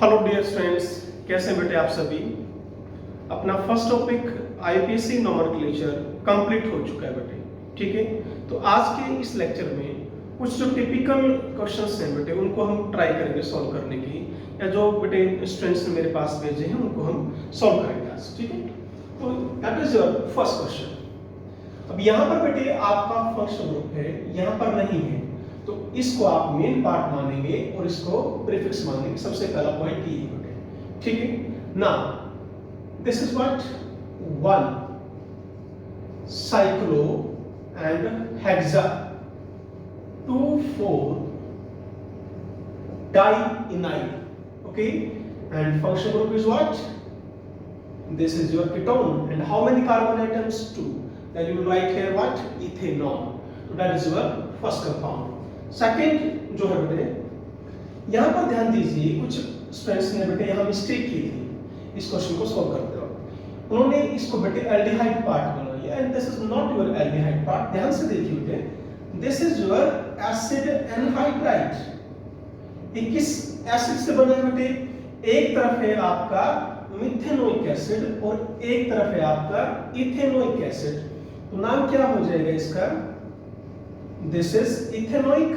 Hello dear students, कैसे बेटे आप सभी। अपना first topic IPC nomenclature complete हो चुका है बेटे। ठीक है, तो आज के इस लेक्चर में कुछ जो टिपिकल क्वेश्चंस हैं बेटे उनको हम ट्राई करेंगे सॉल्व करने की, या जो बेटे स्टूडेंट्स ने मेरे पास भेजे हैं उनको हम सॉल्व करेंगे आज। ठीक है, तो that is your first question. अब यहाँ पर बेटे आपका फंक्शन ग्रुप है, यहाँ पर नहीं है, तो इसको आप मेन पार्ट मानेंगे और इसको प्रीफिक्स मानेंगे। सबसे पहला पॉइंट ये है। ठीक है ना, this is what one cyclo and hexa 2,4 diinyl. Okay, and function group is what? This is your ketone, and how many carbon atoms? 2. Then you will write here what? Ethanol. So that is your first compound. Second जो है बेटे, यहाँ पर ध्यान दीजिए, कुछ students ने बेटे यहाँ मिस्टेक की थी इस क्वेश्चन को सॉल्व करते वक्त। उन्होंने इसको बेटे एल्डिहाइड पार्ट बना लिया, and this is not your aldehyde part. ध्यान से देखिए बेटे, this is your acid anhydride. ये किस एसिड से बना है बेटे? एक तरफ है आपका मिथेनोइक एसिड और एक तरफ है आपका इथेनोइक एसिड। तो नाम क्या हो जाएगा इसका? This is ethanoic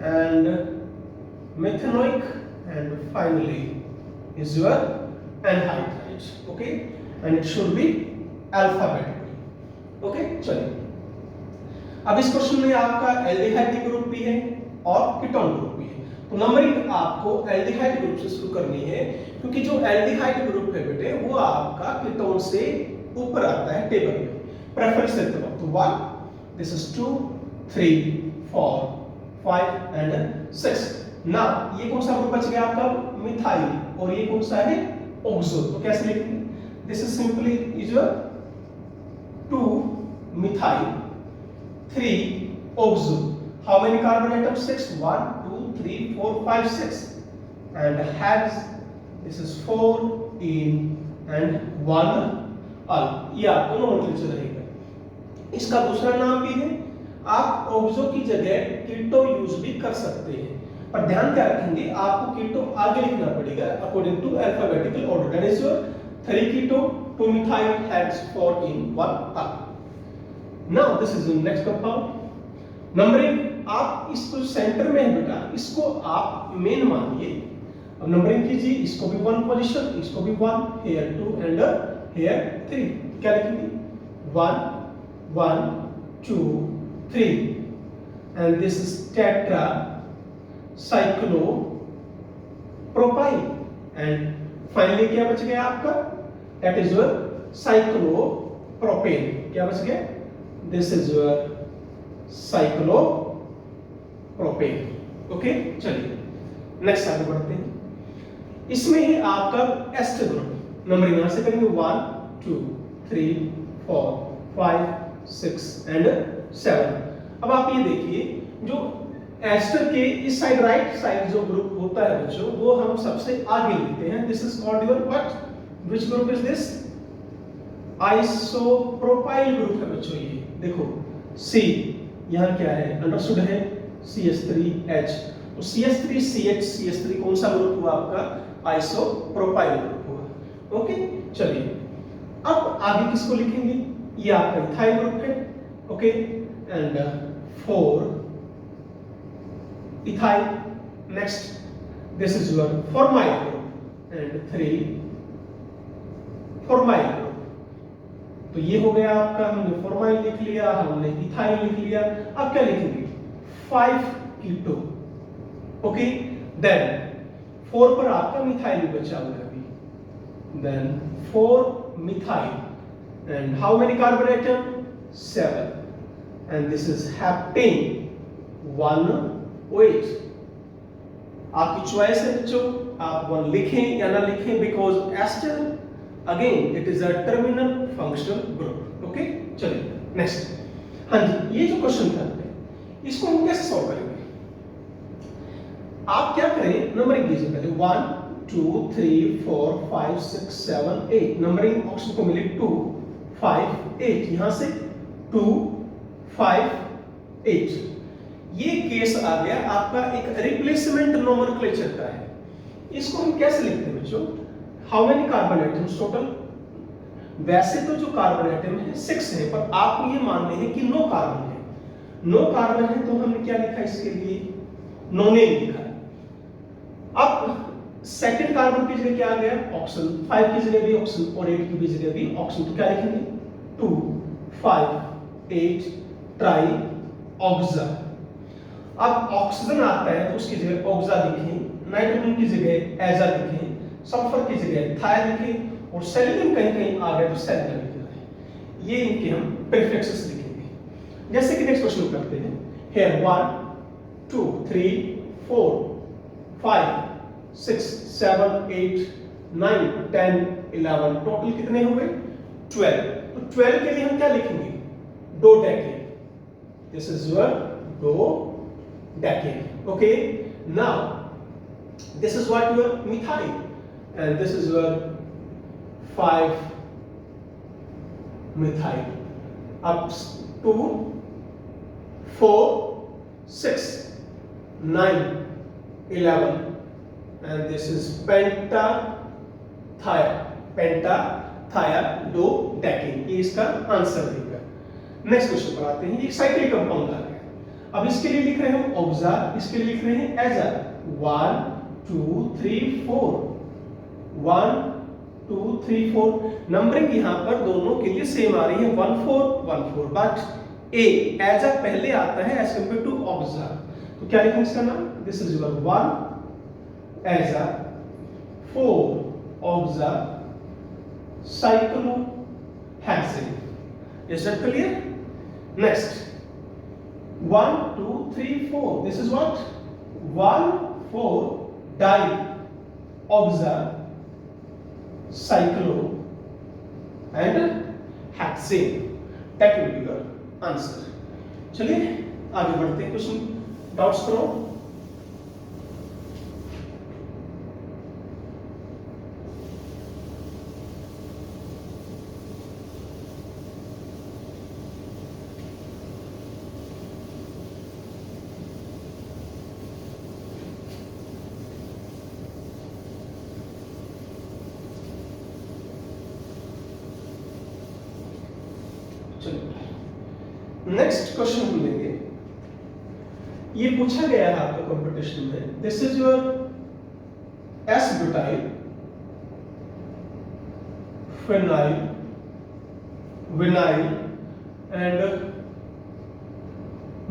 and methanoic, and finally is your anhydride. Okay, and it should be alphabetically. Okay, चलिए अब इस क्वेश्चन में आपका एल्डिहाइड ग्रुप भी है और कीटोन ग्रुप भी है। तो नंबरिंग आपको एल्डिहाइड ग्रुप से शुरू करनी है, क्योंकि जो एल्डिहाइड ग्रुप है बेटे वो आपका कीटोन से ऊपर आता है टेबल में प्रेफरेंस देते वक्त। तो 1, this is 2, 3, 4, 5 and 6। now ये कौन सा ग्रुप बच गया आपका? मिथाइल, और ये कौन सा है? ऑक्सो। तो कैसे लिखेंगे? This is simply is your 2 methyl 3 oxo. How many carbon atoms? 6। 1 2 3 4 5 6 and has this is 4 in and 1 al। ये आपको नोमेनक्लेचर रहेगा। इसका दूसरा नाम भी है, आप ऑक्सो की जगह कीटो यूज भी कर सकते हैं, पर ध्यान क्या रखेंगे, आपको कीटो आगे लिखना पड़ेगा according to alphabetical order. That is your 3 keto 2 methyl heads 4 en 1 al. Now this is the next compound. Numbering आप इसको सेंटर में है बेटा, इसको आप मेन मानिए। अब नंबरिंग कीजिए, इसको भी 1 पोजीशन, इसको भी 1, हियर 2 एंड हियर 3। क्या लिखेंगे? 1 1 2 3, and this is tetra cyclo propyl, and finally क्या बच गया आपका? that is your cyclopropane। क्या बच गया? this is your cyclopropane। Okay, चलिए नेक्स्ट आगे बढ़ते हैं। इसमें ही आपका एस्टर ग्रुप नंबर यहां से करेंगे 1 2 3 4 5 6 एंड 7। अब आप ये देखिए, जो एस्टर के इस साइड राइट साइड जो ग्रुप होता है बच्चों, वो हम सबसे आगे लिखते हैं। This is called your what? Which group is this? Isopropyl group है बच्चों। ये देखो C यहाँ क्या है? अंडरस्टूड है CH3H। तो CH3CH CH3 कौन सा ग्रुप हुआ आपका? आइसोप्रोपाइल ग्रुप हुआ। ओके, चलिए अब आगे किसको लिखेंगे? ये आपका इथाइल ग्रुप है। Okay, and 4 ethyl. Next this is your formyl group, and 3 formyl group. तो ये हो गया आपका, हमने फॉर्माइल लिख लिया, हमने इथाइल लिख लिया। अब क्या लिखेंगे? 5 कीटो। ओके, देन 4 पर आपका मिथाइल बचा हुआ है अभी। Then 4 methyl, and how many carbon atom? 7, and this is heptane 1OH। आपकी चॉइस है बच्चों, आप 1 लिखें या ना लिखें, because ester again it is a terminal functional group. Okay, चलिए नेक्स्ट। हाँ जी, ये जो क्वेश्चन था इसको हम कैसे सॉल्व करेंगे? आप क्या करें, नंबरिंग कीजिए पहले 1 2 3 4 5 6 7 8। नंबरिंग ऑप्शन को मिले 2 5 8, यहां से 2 5 8। ये केस आ गया आपका एक रिप्लेसमेंट नोमेनक्लेचर का है। इसको हम कैसे लिखते हैं बच्चों? How many carbon atoms total? वैसे तो जो कार्बन एटम है 6 है, पर आपको ये मानने हैं कि 9 कार्बन है। 9 कार्बन है तो हमने क्या लिखा इसके लिए? नोनेम लिखा। अब सेकंड कार्बन की जगह क्या आ गया? ऑक्सीजन। 5 की जगह भी ऑक्सीजन और 8 की भी जगह भी ऑक्सीजन। तो क्या लिखेंगे? 2 5 8 ट्राई ऑक्सा। अब ऑक्सीजन आता है तो उसकी जगह ऑक्सा लिखें, नाइट्रोजन की जगह एजा लिखें, सल्फर की जगह थाया लिखें, और सेलेनियम कहीं कहीं आ गया तो सेलेनियम लिखना है। ये इनके हम प्रीफिक्सेस लिखेंगे। जैसे कि नेक्स्ट क्वेश्चन करते हैं। हियर 1 2 3 4 5 6 7 8 9 10 11 टोटल कितने हो गए? 12। तो 12 के लिए हम क्या लिखेंगे? Dodecade. This is your dodecade. Okay, now this is what your methyl and this is your 5 methyl. Up 2 4 6 9 11 and this is pentathiadodecaine. ये इसका आंसर देगा। नेक्स्ट क्वेश्चन पर आते हैं। ये साइक्लिक कंपाउंड आ गया। अब इसके लिए लिख रहे हैं ऑक्सा, इसके लिए लिख रहे हैं एजा। 1 2 3 4 1 2 3 4 नंबरिंग यहां पर दोनों के लिए सेम आ रही है 1 4 1 4, बट ए एजा पहले आता है एज कंपेयर टू ऑक्सा। तो क्या लिखेंगे इसका नाम? This is your 1 aza 4 oxa cyclohexane. Is that clear? Next 1 2 3 4 this is what? 1 4 di oxa cyclo and hexane. That will be your answer. चलिए आगे बढ़ते हैं। क्वेश्चन डाउट्स करो। नेक्स्ट क्वेश्चन हम लेंगे। ये पूछा गया है आपका कंपटीशन में। This is your S butyl phenyl vinyl and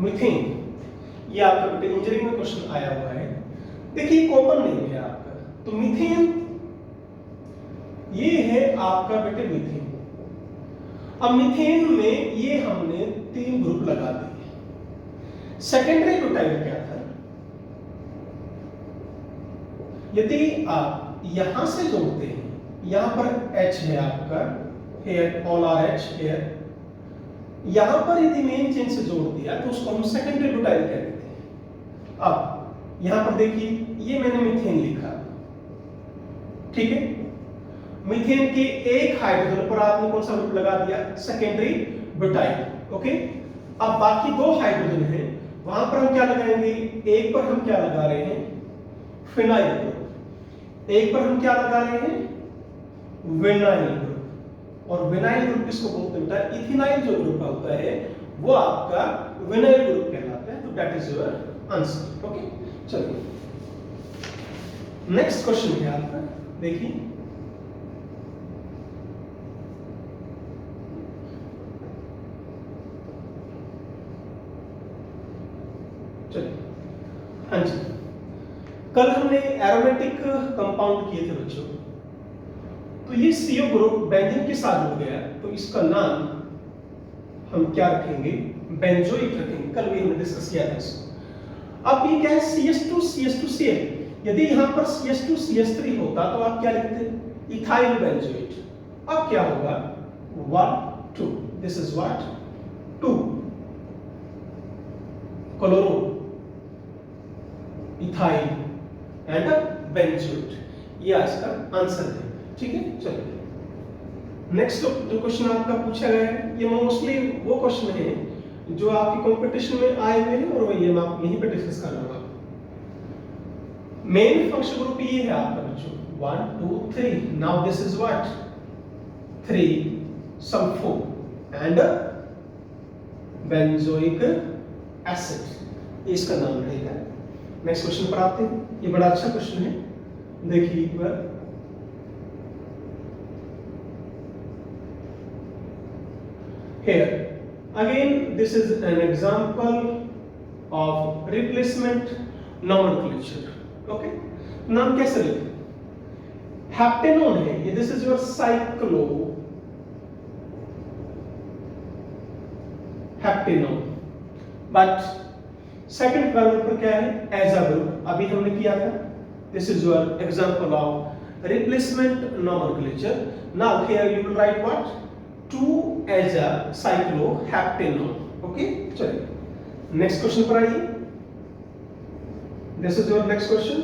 methane. ये आपका बेटे इंजीनियरिंग में क्वेश्चन आया हुआ है। देखिए कॉमन नेम है आपका। तो मीथेन ये है आपका बेटे मीथेन। अब मीथेन में ये हमने 3 ग्रुप लगा दिए। सेकेंडरी ब्यूटाइल क्या था? यदि आप यहां से जोड़ते हैं, यहां पर H है आपका, here all are H here, यहां पर यदि मेन चेन से जोड़ दिया तो उसको हम सेकेंडरी ब्यूटाइल कहते हैं। अब यहां पर देखिए ये मैंने मीथेन लिखा, ठीक है। मीथेन के एक हाइड्रोजन पर आपने कौन सा ग्रुप लगा दिया? Secondary butyl. ओके, अब बाकी 2 हाइड्रोजन हैं, वहां पर हम क्या लगाएंगे? एक पर हम क्या लगा रहे हैं? Phenyl group. एक पर हम क्या लगा रहे हैं? Vinyl group. और विनाइल ग्रुप किसको बोलते हैं बेटा? इथेनाइल जो ग्रुप होता है वो आपका विनाइल ग्रुप कहलाता है। तो that is your answer. Okay, चलिए नेक्स्ट क्वेश्चन है आपका, देखिए। हाँ जी, कल हमने एरोमेटिक कंपाउंड किए थे बच्चों। तो ये CO ग्रुप बेंजीन के साथ जुड़ गया, तो इसका नाम हम क्या रखेंगे? बेंजोइक रखेंगे। कल भी हमने डिस्कस किया था इसको। अब ये क्या है? CS2CH2Cl। यदि यहां पर CS2CH3 होता तो आप क्या लिखते? Ethyl benzoate. अब क्या होगा? 1 2 this is what? 2 chloro ethyl and benzoate. ये आज का आंसर है, ठीक है। चलिए नेक्स्ट जो क्वेश्चन आपका पूछा गया है, ये मोस्टली वो क्वेश्चन है जो आपके कंपटीशन में आए हुए हैं और वही हम आप यहीं पे डिस्कस कर रहे हैं। मेन फंक्शन ग्रुप ये है आपका बच्चों 1 2 3. Now this is what 3 sulpho and benzoic acid, इसका नाम रहेगा। नेक्स्ट क्वेश्चन पर आते हैं। ये बड़ा अच्छा क्वेश्चन है, देखिए एक बार। Here again this is an example of replacement nomenclature. Okay, नाम कैसे लिखें? हेप्टेनोन है ये, this is your cyclo heptanone, but second paragraph पर क्या है? एज अ ग्रुप, अभी हमने किया था। This is your example of replacement nomenclature. Now here you will write what 2 as a cycloheptanone. Okay, चलिए नेक्स्ट क्वेश्चन पर आइए। This is your next question.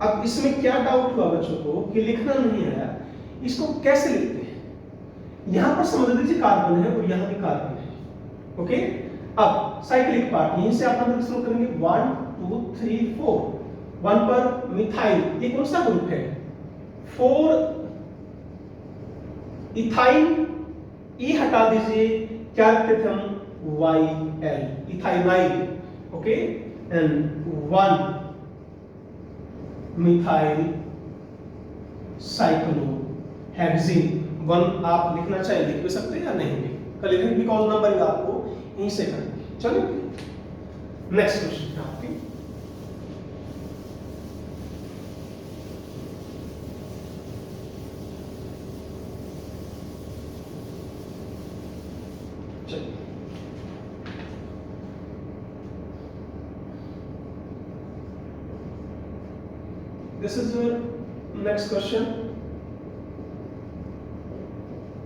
अब इसमें क्या डाउट हुआ बच्चों को कि लिखना नहीं आया, इसको कैसे लिखते हैं? यहां पर समझ लीजिए कार्बन है और यहां भी कार्बन है। ओके, अब साइक्लिक पार्ट यहीं से आप नंबर शुरू करेंगे 1 2 3 4। 1 पर मिथाइल, ये कौन सा ग्रुप है? 4 इथाइल, ई हटा दीजिए, क्या रखते थे हम? YL, इथाइनाइल। Okay, and 1 methyl cyclohexene. 1 आप लिखना चाहे लिख भी सकते हैं या नहीं भी कर लिखेंगे, बिकॉज नंबरिंग आपको यहीं से करनी। चलिए नेक्स्ट क्वेश्चन आपकी। चलिए this is your next question.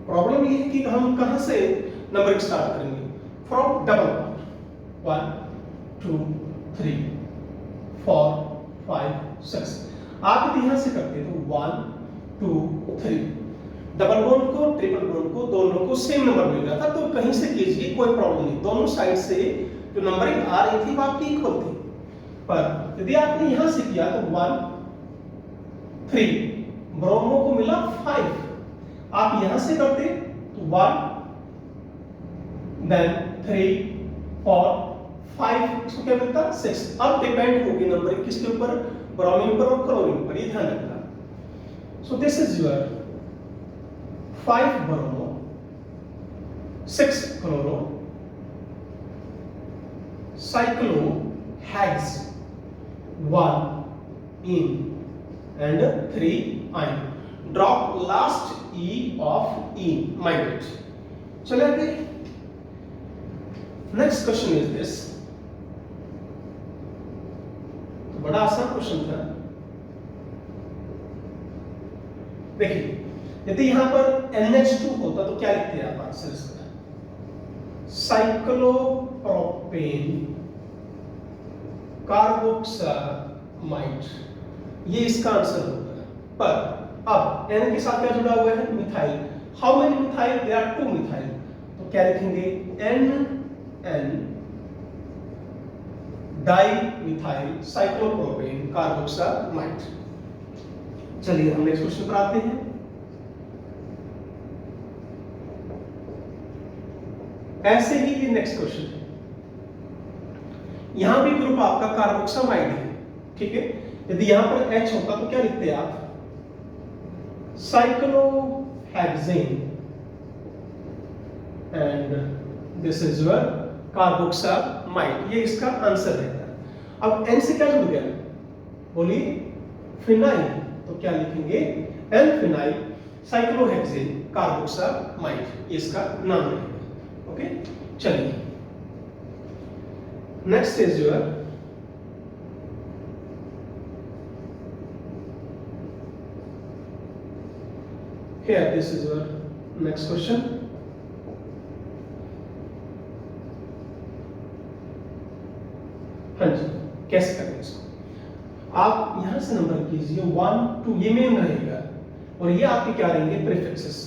Problem ये है कि हम कहां से नंबरिंग स्टार्ट करेंगे? From double part 1 2 3 4 5 6। आप यदि यहां से करते तो 1 2 3, डबल बॉन्ड को ट्रिपल बॉन्ड को दोनों को सेम नंबर मिल रहा था, तो कहीं से कीजिए कोई प्रॉब्लम नहीं, दोनों साइड से जो नंबरिंग आ रही थी वो आपकी इक्वल थी। पर यदि आपने यहां से किया तो 1 3, ब्रोमो को मिला 5, आप यहां से करते तो 1 देन 3 4 5, इसको क्या मिलता 6। अब डिपेंड होगी नंबरिंग किसके ऊपर? ब्रोमीन पर और क्लोरीन पर, ये ध्यान रखना। So this is your 5 bromo 6 chloro cyclohexane 1 in and 3 ion. Drop last E of E, migrate. चलिए आगे। नेक्स्ट क्वेश्चन इज दिस, तो बड़ा आसान क्वेश्चन था। देखिए यदि यहां पर NH2 होता तो क्या लिखते हैं आप आंसर इसका? साइक्लोप्रोपेन कार्बोक्सामाइड, ये इसका आंसर होगा। पर अब N के साथ क्या जुड़ा हुआ है? Methyl. How many methyl? There are 2 methyl, तो क्या लिखेंगे? NN di methyl cyclopropane carboxamide. चलिए हम नेक्स्ट क्वेश्चन पर आते हैं। ऐसे ही ये नेक्स्ट क्वेश्चन है, यहां भी ग्रुप आपका कार्बोक्सामाइड है, ठीक है। यदि यहां पर H होता तो क्या लिखते हैं आप? Cyclohexane and this is your carboxamide, ये इसका आंसर रहता है। अब N से क्या जुड़ गया? बोलिए फिनाइल, तो क्या लिखेंगे? N फिनाइल साइक्लोहेक्सेन कार्बोक्सामाइड, ये इसका नाम रहेगा। ओके, चलिए next is your here, this is your next question। हाँ जी, कैसे करेंगे इसको? आप यहां से नंबर कीजिए 1 2, ये मेन रहेगा और ये आपके क्या रहेंगे? प्रीफिक्सेस।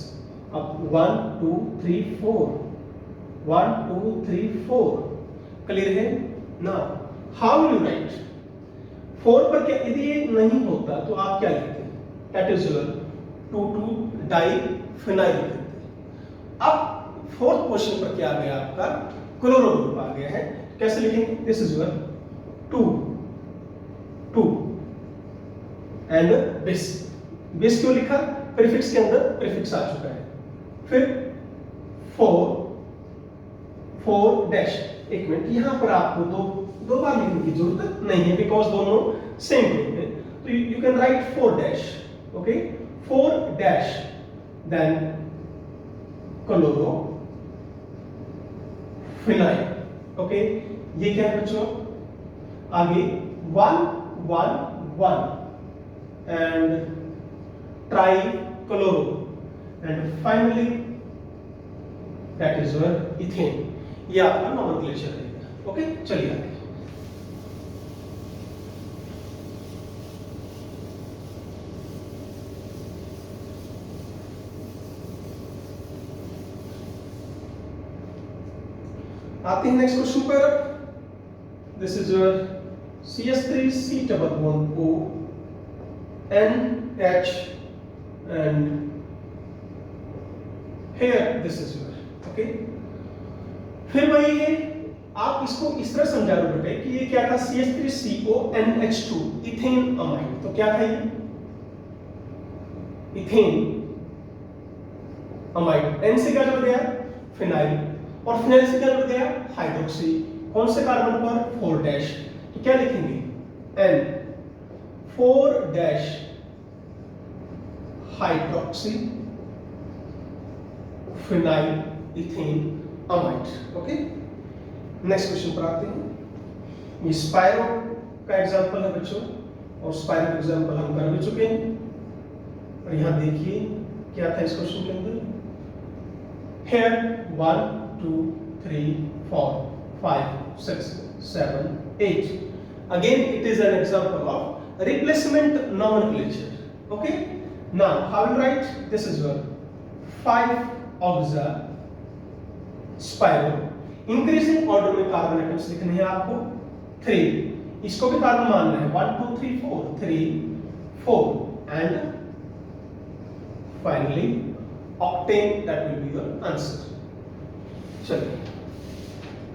अब 1 2 3 4, 1 2 3 4, क्लियर है ना? हाउ यू राइट 4 पर क्या, यदि ये नहीं होता तो आप क्या लिखते हैं, दैट इज योर 2,2 डाइफिनाइल लिखते हैं। अब फोर्थ क्वेश्चन पर क्या आ गया आपका, क्लोरो ग्रुप आ गया है, कैसे लिखेंगे, दिस इज योर 2 एंड बिस। बिस क्यों लिखा, प्रीफिक्स के अंदर प्रीफिक्स आ चुका है। फिर 4 डैश, एक मिनट, यहां पर आपको दो बार लिखने की जरूरत नहीं है, बिकॉज दोनों सेम ग्रुप है, तो you can write 4 dash, okay, 4 dash, then chloro phenyl, okay. ये क्या है बच्चों, आगे 1 1 1 and tri chloro and finally that is your ethane. ये आपका नोमेनक्लेचर रहेगा, ओके। चलिए आगे, आते हैं नेक्स्ट क्वेश्चन पर। This is your CH3 C double bond O NH and here this is your, okay। फिर वही है, आप इसको इस तरह समझा लो बेटे कि ये क्या था, CH3CO NH2 इथेन अमाइड, तो क्या था ये इथेन अमाइड, N से क्या जुड़ गया, फिनाइल, और फिनाइल से क्या जुड़ गया, हाइड्रोक्सी, कौन से कार्बन पर, 4 डैश, तो क्या लिखेंगे, N 4 dash hydroxy phenyl ethane amide, okay. Next question पर आते हैं। ये स्पायरो का एग्जांपल है बच्चों, और स्पायरो का एग्जांपल हम कर भी चुके हैं, और यहां देखिए क्या था इस क्वेश्चन के अंदर, here 1 2 3 4 5 6 7 8, again it is an example of replacement nomenclature, okay। Now how will write, this is your 5 oxa spiral, increasing order में कार्बन एटम्स लिखने हैं आपको 3, इसको भी कार्बन मानना है 1 2 3 4 3 4 and finally octane, that will be your answer. चलिए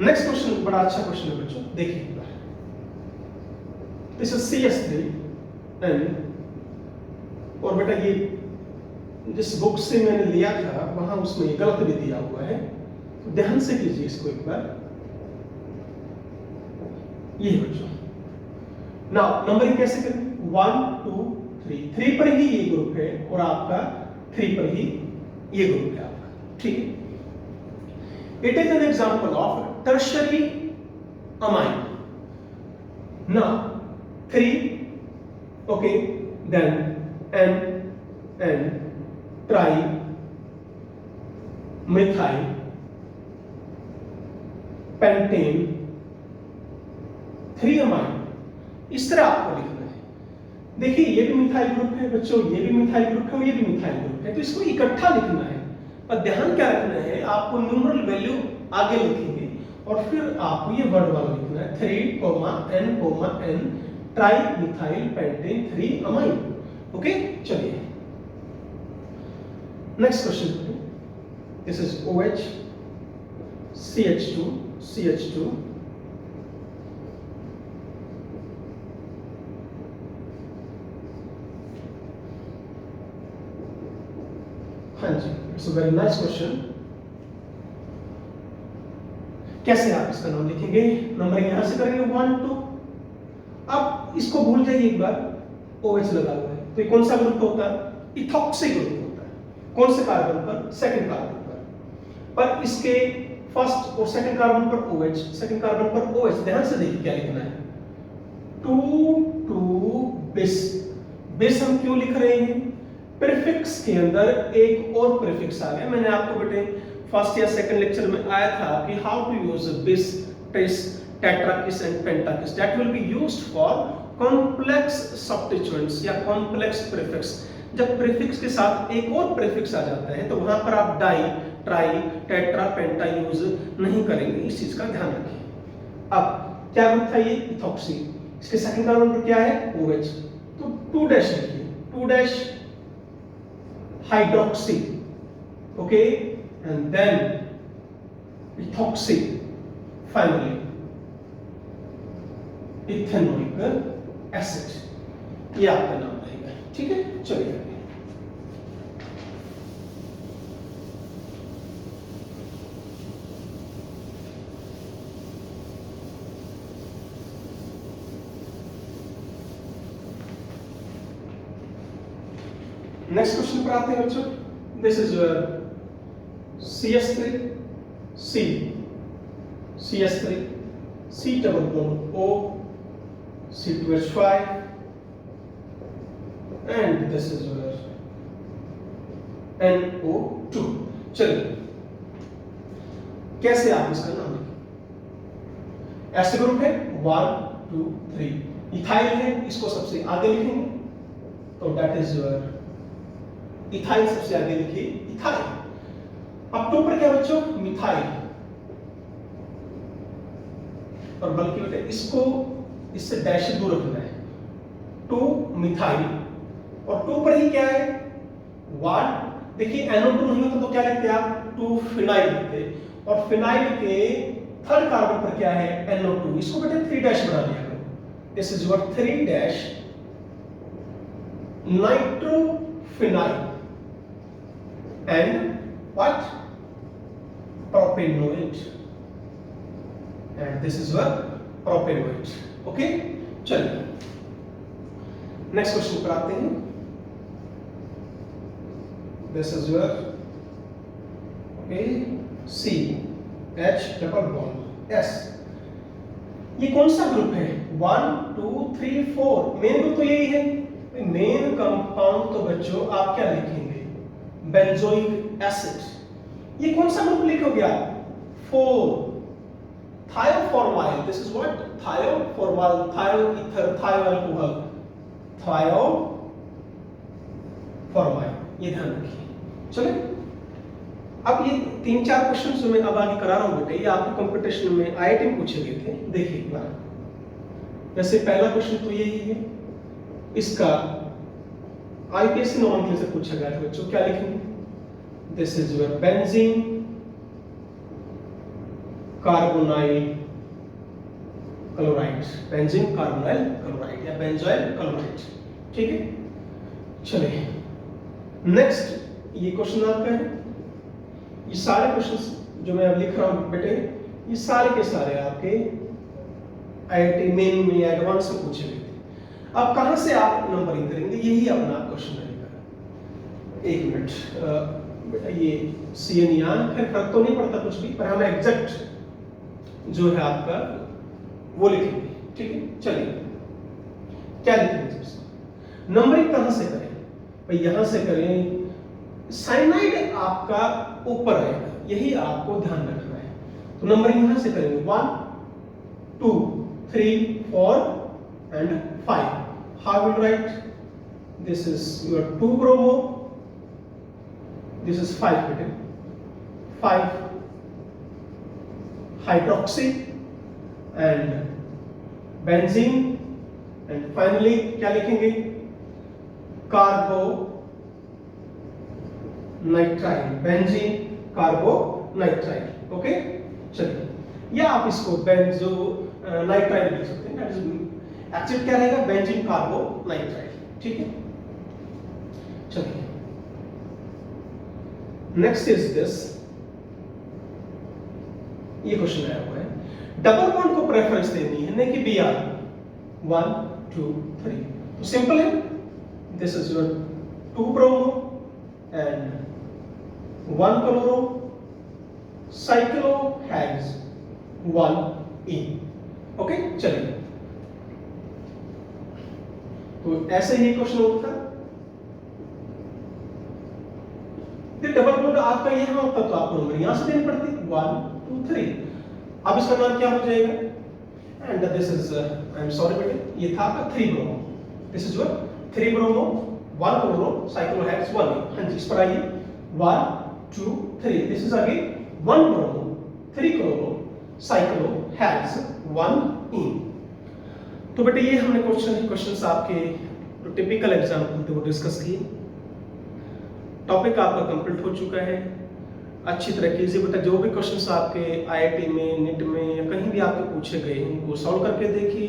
next question, बड़ा अच्छा क्वेश्चन है बच्चों, देखिए दिस इज CH3 एंड, और बेटा ये जिस बुक से मैंने लिया था वहां उसमें गलत भी दिया हुआ है, तो ध्यान से कीजिए इसको एक बार। ये बच्चों नाउ नंबरिंग कैसे करें, 1 2 3 पर ही ये ग्रुप है और आपका 3 पर ही ये ग्रुप है आपका, ठीक है। It is an example of tertiary amine. Now 3, okay, then N tri methyl pentane 3 amine, इस तरह आपको लिखना है। देखिए ये भी मिथाइल ग्रुप है बच्चों, ये भी मिथाइल ग्रुप है और ये भी मिथाइल ग्रुप है, तो इसको इकट्ठा लिखना है। पर ध्यान क्या रखना है, आपको न्यूमरल वैल्यू आगे लिखेंगे और फिर आपको ये वर्ड वाला लिखना है 3, N tri methyl pentane 3 amine, okay. चलिए next question, this is OH CH2 हाँ जी, it's a very nice question. कैसे आप इसका नाम लिखेंगे, नंबर यहां से करेंगे 1 2, अब इसको भूल जाइए एक बार, OH लगा हुआ है, तो ये कौन सा ग्रुप होता है, इथॉक्सी ग्रुप होता है, कौन से कार्बन पर, सेकंड कार्बन पर इसके फर्स्ट और सेकंड कार्बन पर OH, सेकंड कार्बन पर OH, ध्यान से देखिए क्या लिखना है, 2 बिस। बिस हम क्यों लिख रहे हैं, प्रीफिक्स के अंदर एक और प्रीफिक्स आ गया। मैंने आपको बेटे फर्स्ट या सेकंड लेक्चर में आया था कि how to use bis, tris, tetrakis and pentakis, that will be used for complex substituents या कॉम्प्लेक्स प्रीफिक्स। जब प्रीफिक्स के साथ एक और प्रीफिक्स आ जाता है तो वहां पर आप डाई, ट्राई, टेट्रा, पेंटा यूज नहीं करेंगे, इस चीज का ध्यान रखिए। अब क्या ग्रुप था ये, इथॉक्सी। इसके सेकंड कार्बन पर क्या है OH, तो 2 डैश लिखिए, 2 dash hydroxy, okay, and then ethoxy, finally ethanoic acid. ये आपका नाम रहेगा, ठीक है। चलिए नेक्स्ट क्वेश्चन पर आते हैं बच्चों। This is your CH3 C, CH3 C double bond O, C2H5, and this is your NO2। चलिए कैसे आप इसका नाम लिखें। ऐसे ग्रुप है 1 2 3, इथाइल है, इसको सबसे आगे लिखेंगे, तो दैट इज योर इथाइल, सबसे आगे लिखिए इथाइल। अब 2 पर क्या बच्चों, मिथाइल, और बल्कि बेटे इसको इससे डैश दूर रखना है, 2 मिथाइल, और 2 पर ही क्या है 1, देखिए NO2 नहीं होता तो क्या लिखते आप 2 फिनाइल लिखते, और फिनाइल के थर्ड कार्बन पर क्या है NO2, इसको बेटे 3 डैश बना दिया करो। This is your 3 dash nitrophenyl and what, propanoate, and this is your propanoate, okay। चलिए नेक्स्ट क्वेश्चन पर आते हैं। This is your okay CH double bond S। ये कौन सा ग्रुप है 1 2 3 4, मेन ग्रुप तो यही है। मेन कंपाउंड तो बच्चों आप क्या लिखेंगे बेंजोइक एसिड। ये कौन सा ग्रुप लिखोगे आप 4 थायोफॉर्माइल, दिस इज व्हाट थायोफॉर्माइल, थायो ईथर, थायो अल्कोहल, थायोफॉर्माइल, ये ध्यान रखिए। चलिए अब ये 3-4 क्वेश्चन जो मैं अब आगे करा रहा हूं बेटे, ये आपके कंपटीशन में IIT में पूछे गए थे, देखिए एक बार। वैसे पहला क्वेश्चन तो यही है, इसका IPSC नॉर्मल से पूछा गया था बच्चों, क्या लिखेंगे this is your benzene carbonyl chloride, benzene carbonyl chloride या बेंजोइल क्लोराइड, ठीक है। चलिए नेक्स्ट ये क्वेश्चन आपका है। ये सारे क्वेश्चन जो मैं अब लिख रहा हूं बेटे, ये सारे के सारे आपके IIT मेन में एडवांस में पूछे गए थे। अब कहां से आप नंबरिंग करेंगे, यही अपना क्वेश्चन रहेगा। 1 मिनट बेटा, ये CN यहाँ फिर फर्क तो नहीं पड़ता कुछ भी, पर हम एग्जैक्ट जो है आपका वो लिखेंगे, ठीक है। चलिए क्या लिखेंगे, नंबरिंग कहां से करें भाई, यहां से करें। साइनाइड आपका ऊपर आएगा, यही आपको ध्यान रखना है। तो नंबरिंग यहां से करेंगे 1 2 3 4 and 5। How will write? This is your 2 bromo. This is 5 better. 5 hydroxy and benzene, and finally क्या लिखेंगे कार्बो नाइट्राइल, बेंजीन कार्बो नाइट्राइल, ओके। चलिए या आप इसको बेंजो नाइट्राइल लिख सकते हैं, एक्चुअली क्या रहेगा बेंजीन कार्बो नाइट्राइल, ठीक है। चलिए नेक्स्ट इज दिस, ये क्वेश्चन आया हुआ है, डबल बॉन्ड को प्रेफरेंस देनी है ना कि Br 1 2 3, तो सिंपल है। This is your 2 bromo and 1 chloro, cyclohexane 1 okay. चलिए तो ऐसे ही क्वेश्चन होता है। डबल बॉन्ड आपका यहां होता तो आपको नंबर यहां से देनी पड़ती 1 2 3। अब इसका नाम क्या हो जाएगा, and this is I am sorry बेटे, ये था आपका 3 bromo, this is your 3 bromo 1 chloro cyclohexane 1। हां जी, इस पर आइए 1 2 3, this is again 1 bromo 3 chloro cyclohexane 1 इन। तो बेटा ये हमने क्वेश्चंस आपके जो टिपिकल एग्जाम्पल थे वो डिस्कस किए। टॉपिक आपका कंप्लीट हो चुका है। अच्छी तरीके से बेटा जो भी क्वेश्चंस आपके आईआईटी में, नीट में या कहीं भी आपके पूछे गए हैं वो सॉल्व करके देखिए।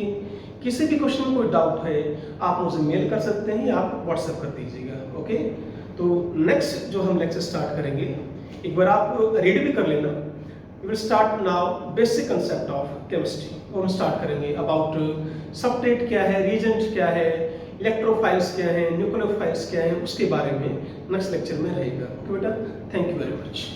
किसी भी क्वेश्चन में कोई डाउट है आप मुझे मेल कर सकते हैं या आप व्हाट्सएप कर दीजिएगा। ओके, तो नेक्स्ट जो हम लेक्चर स्टार्ट करेंगे, एक बार आप रीड भी कर लेना। We will start now basic concept of chemistry. और हम स्टार्ट करेंगे अबाउट सबस्ट्रेट क्या है, रिएजेंट क्या है, इलेक्ट्रोफाइल्स क्या है, न्यूक्लियोफाइल्स क्या है, उसके बारे में नेक्स्ट लेक्चर में रहेगा। ओके बेटा, थैंक यू वेरी मच।